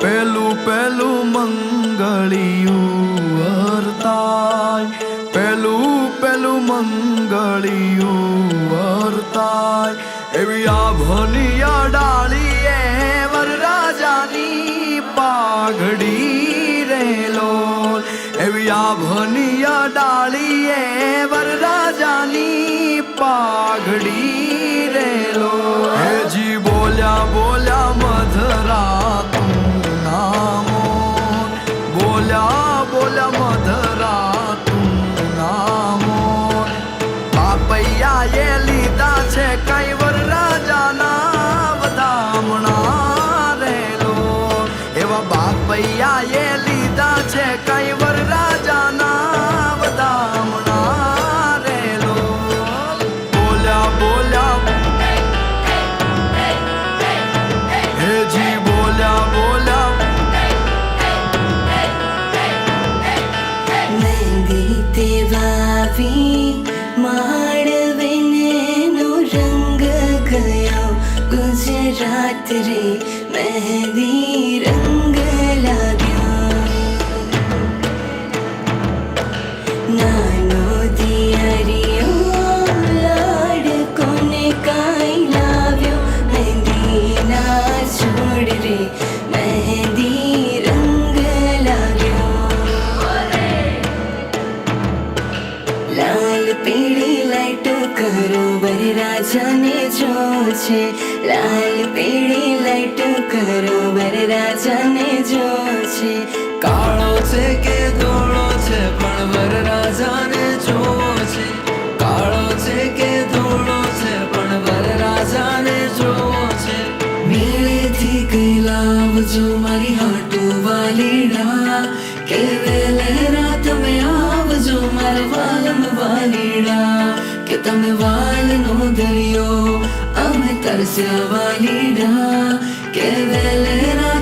પેલું પેલું મંગળિયું વર્તાય, પેલું પેલું મંગળિયું વર્તાય, એવી આભનિયા ડાળીએ વરરાજાની પાઘડી રેલો, એવી આભનિયા ડાળીએ વરરાજાની પાઘડી રેલો. હેજી બોલ્યા બોલ્યા મધરા તું નામો, બોલ્યા બોલ્યા મધરા તું નામો. બાપૈયાએ લીધા છે કઈ વરરાજાના વધામણા રેલો, એવા બાપૈયાએ લીધા છે કઈ વરરાજાના વધામણા રેલો. બોલ્યા બોલ્યા હેજી બોલ્યા બોલ્યા મહેંદી તે વાવી માંડવીનો રંગ ગયો ગુજરાત રે, મહેંદી રંગ લાગ્યો. નાનો દિયરિયો લાડકોને કાંઈ લાવ્યો, મહેંદીના છોડ રે મહેંદી રંગ લાગ્યો. લાલ પીળી લાઈટો કરો વરરાજાને જો છે, લાલ પીળી લાઈટો કરો વરરાજાને જો છે. કાળો છે કે ધોળો છે પણ વરરાજાને જોવો છે, કાળો છે કે ધોળો છે પણ વરરાજાને જોવો છે. મેળેથી કઈ લાવજો મારી હાટુ વાલીડા, કે વેલેરા તમે આવજો મારા વાલમ વાલીડા, કે તમે વાલનો દરિયો અમે તરસ્યા વાલીડા, કે વેલેરા